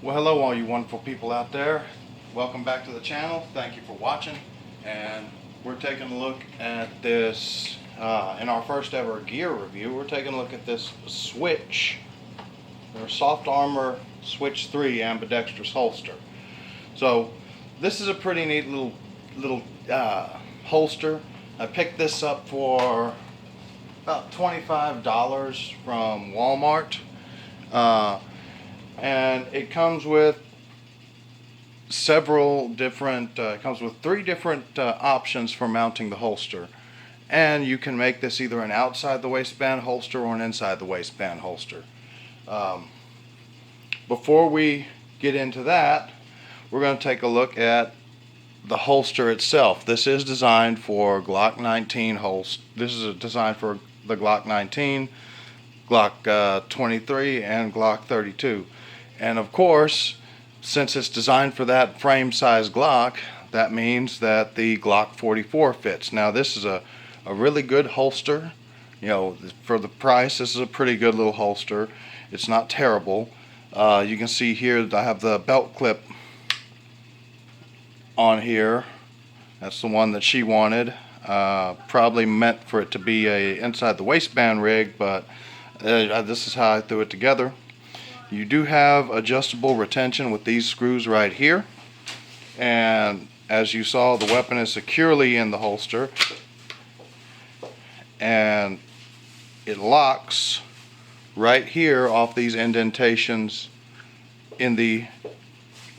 Well, hello all you wonderful people out there. Welcome back to the channel. Thank you for watching. And we're taking a look at this, in our first ever gear review, we're taking a look at this Switch, or Soft Armor Switch 3 Ambidextrous holster. So this is a pretty neat little holster. I picked this up for about $25 from Wal Mart. And it comes with several different, it comes with 3 different options for mounting the holster. And you can make this either an outside the waistband holster or an inside the waistband holster. Before we get into that, we're going to take a look at the holster itself. This is designed for Glock 19 holster. This is designed for the Glock 19, Glock 23, and Glock 32. And of course, since it's designed for that frame size Glock, that means that the Glock 44 fits. Now this is a really good holster. You know, for the price, this is a pretty good little holster. It's not terrible. You can see here that I have the belt clip on here. That's the one that she wanted. Probably meant for it to be a inside the waistband rig, but this is how I threw it together. You do have adjustable retention with these screws right here, and as you saw, the weapon is securely in the holster, and it locks right here off these indentations in the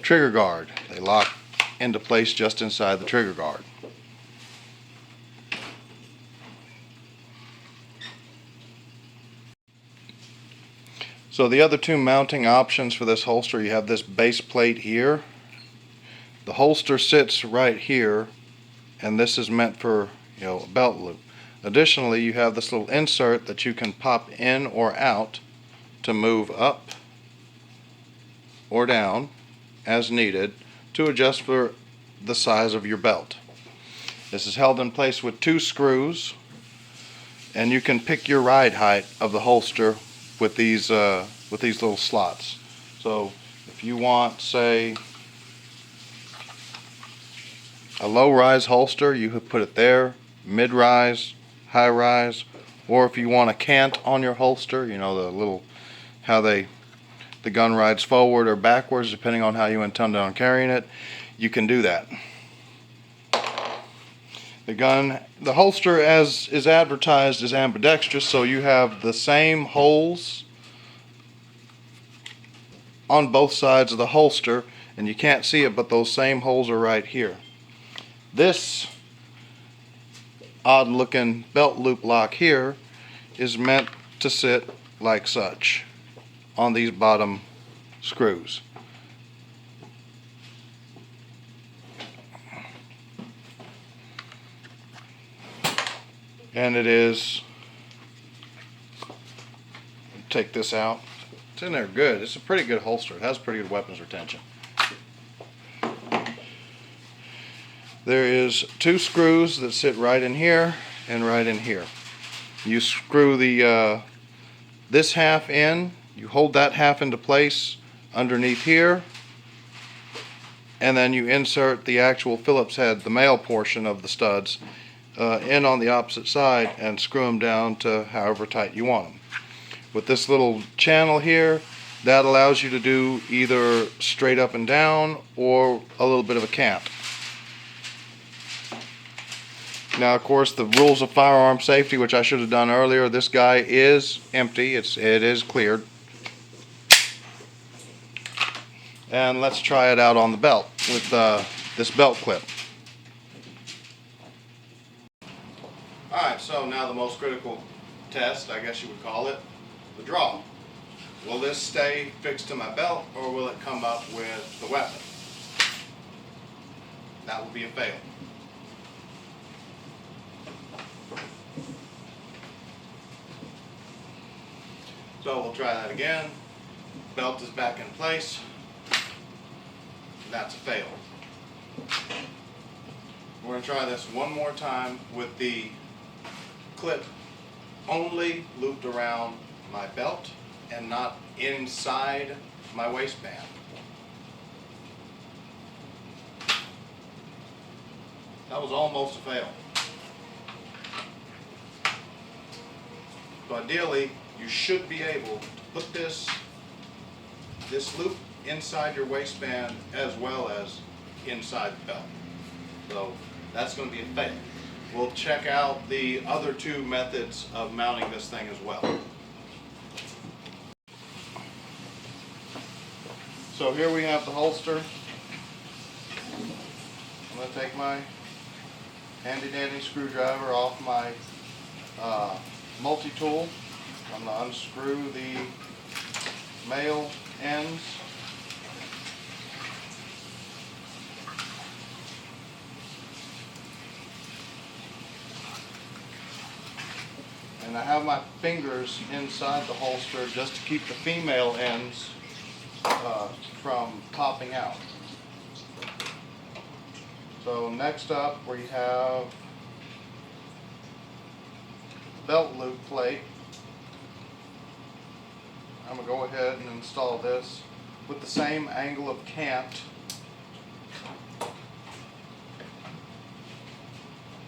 trigger guard. They lock into place just inside the trigger guard. So the other 2 mounting options for this holster, you have this base plate here. The holster sits right here, and this is meant for, you know, a belt loop. Additionally, you have this little insert that you can pop in or out to move up or down as needed to adjust for the size of your belt. This is held in place with 2 screws, and you can pick your ride height of the holster with these little slots. So if you want, say, a low rise holster, you could put it there, mid rise, high rise, or if you want a cant on your holster, you know, the little, how the gun rides forward or backwards depending on how you intend on carrying it, you can do that. The holster, as is advertised, is ambidextrous, so you have the same holes on both sides of the holster, and you can't see it, but those same holes are right here. This odd looking belt loop lock here is meant to sit like such on these bottom screws. And it is, take this out, it's in there good. It's a pretty good holster. It has pretty good weapons retention. There is 2 screws that sit right in here and right in here. You screw the this half in, you hold that half into place underneath here, and then you insert the actual Phillips head, the male portion of the studs, in on the opposite side and screw them down to however tight you want them. With this little channel here, that allows you to do either straight up and down or a little bit of a cant. Now, of course, the rules of firearm safety, which I should have done earlier, this guy is empty. It is cleared. And let's try it out on the belt with this belt clip. Alright, so now the most critical test, I guess you would call it, the draw. Will this stay fixed to my belt, or will it come up with the weapon? That will be a fail. So we'll try that again. Belt is back in place. That's a fail. We're going to try this one more time with the clip only looped around my belt and not inside my waistband. That was almost a fail. So ideally, you should be able to put this loop inside your waistband as well as inside the belt. So that's going to be a fail. We'll check out the other two methods of mounting this thing as well. So here we have the holster. I'm going to take my handy dandy screwdriver off my multi-tool. I'm going to unscrew the male ends. And I have my fingers inside the holster just to keep the female ends from popping out. So next up we have the belt loop plate. I'm going to go ahead and install this with the same angle of cant.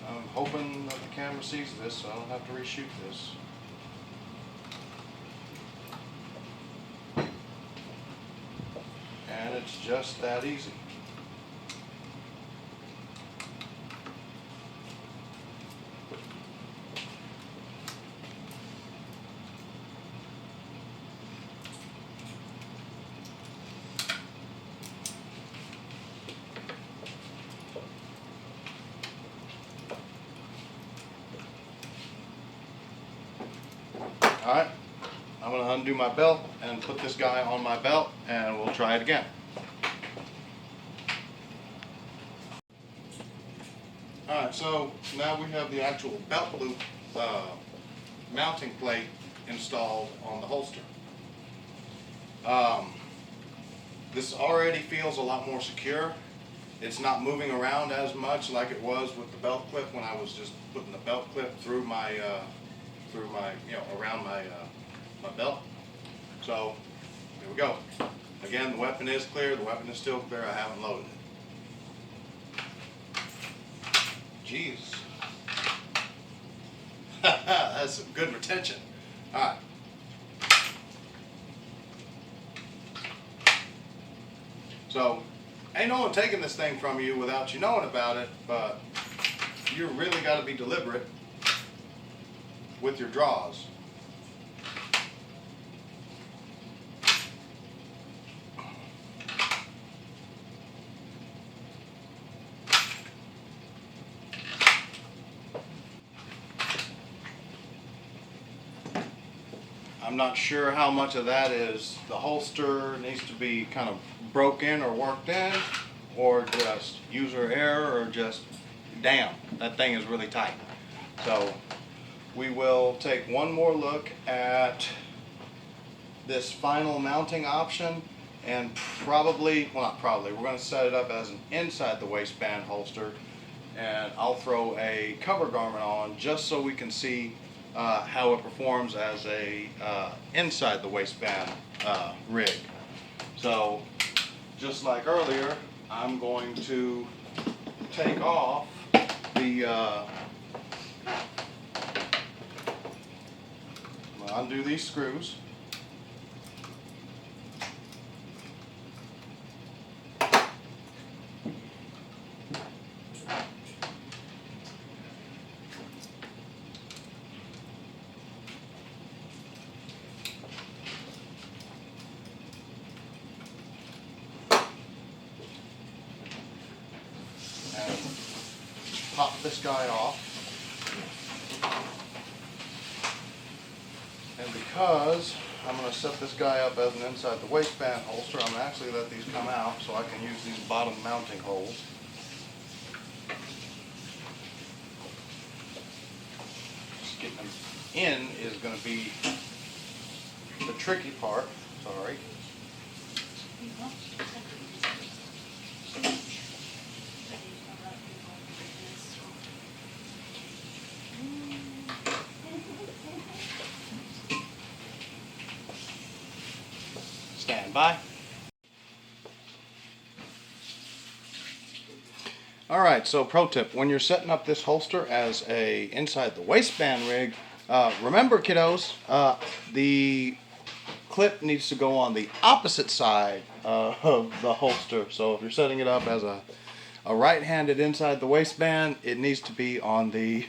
I'm hoping that the camera sees this so I don't have to reshoot this. And it's just that easy. Alright, I'm going to undo my belt and put this guy on my belt and we'll try it again. Alright, so now we have the actual belt loop mounting plate installed on the holster. This already feels a lot more secure. It's not moving around as much like it was with the belt clip when I was just putting the belt clip through my around my my belt. So here we go. Again, the weapon is clear. The weapon is still clear. I haven't loaded it. Jeez. That's some good retention. All right. So ain't no one taking this thing from you without you knowing about it, but you really got to be deliberate with your draws. I'm not sure how much of that is the holster needs to be kind of broken or worked in, or just user error, or just, damn, that thing is really tight. So we will take one more look at this final mounting option, and probably, well not probably, we're going to set it up as an inside the waistband holster, and I'll throw a cover garment on just so we can see how it performs as a inside the waistband rig. So just like earlier, I'm going to take off the undo these screws. And pop this guy off. And because I'm going to set this guy up as an inside the waistband holster, I'm going to actually let these come out so I can use these bottom mounting holes. Just getting them in is going to be the tricky part. Sorry. Stand by. Alright, so pro tip, when you're setting up this holster as a inside the waistband rig, remember kiddos, the clip needs to go on the opposite side of the holster. So if you're setting it up as a right-handed inside the waistband, it needs to be on the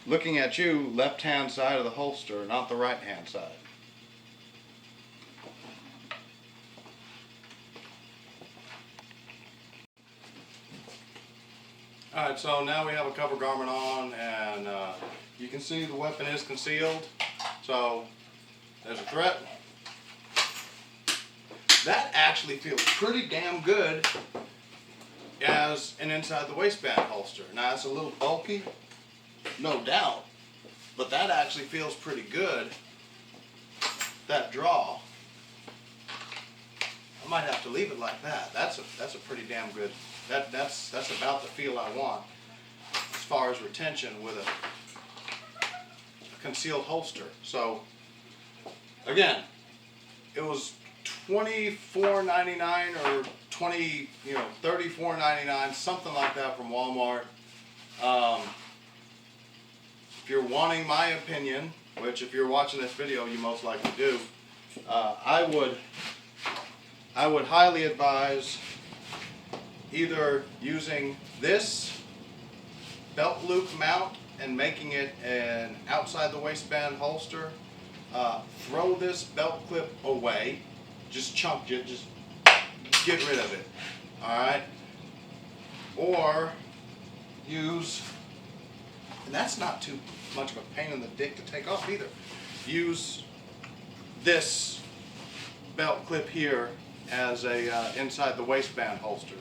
looking at you, left-hand side of the holster, not the right-hand side. Alright, so now we have a cover garment on, and you can see the weapon is concealed. So there's a threat. That actually feels pretty damn good as an inside the waistband holster. Now it's a little bulky, no doubt, but that actually feels pretty good. That draw, I might have to leave it like that. That's a pretty damn good. That's about the feel I want as far as retention with a concealed holster. So again, it was $24.99 or $34.99, something like that from Wal Mart. If you're wanting my opinion, which if you're watching this video you most likely do, I would highly advise either using this belt loop mount and making it an outside the waistband holster. Throw this belt clip away, just chunk it, just get rid of it, alright? Or use, and that's not too much of a pain in the dick to take off either, use this belt clip here as a inside the waistband holster.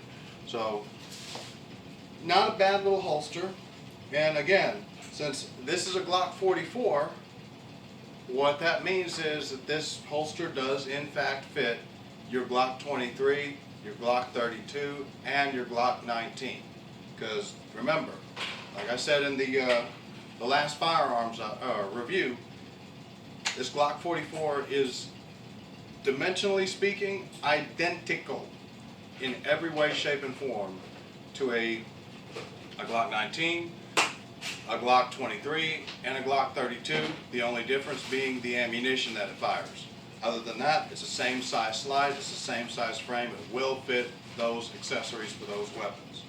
So not a bad little holster. And again, since this is a Glock 44, what that means is that this holster does in fact fit your Glock 23, your Glock 32, and your Glock 19. Because remember, like I said in the last firearms review, this Glock 44 is, dimensionally speaking, identical in every way, shape, and form to a Glock 19, a Glock 23, and a Glock 32, the only difference being the ammunition that it fires. Other than that, it's the same size slide, it's the same size frame, it will fit those accessories for those weapons.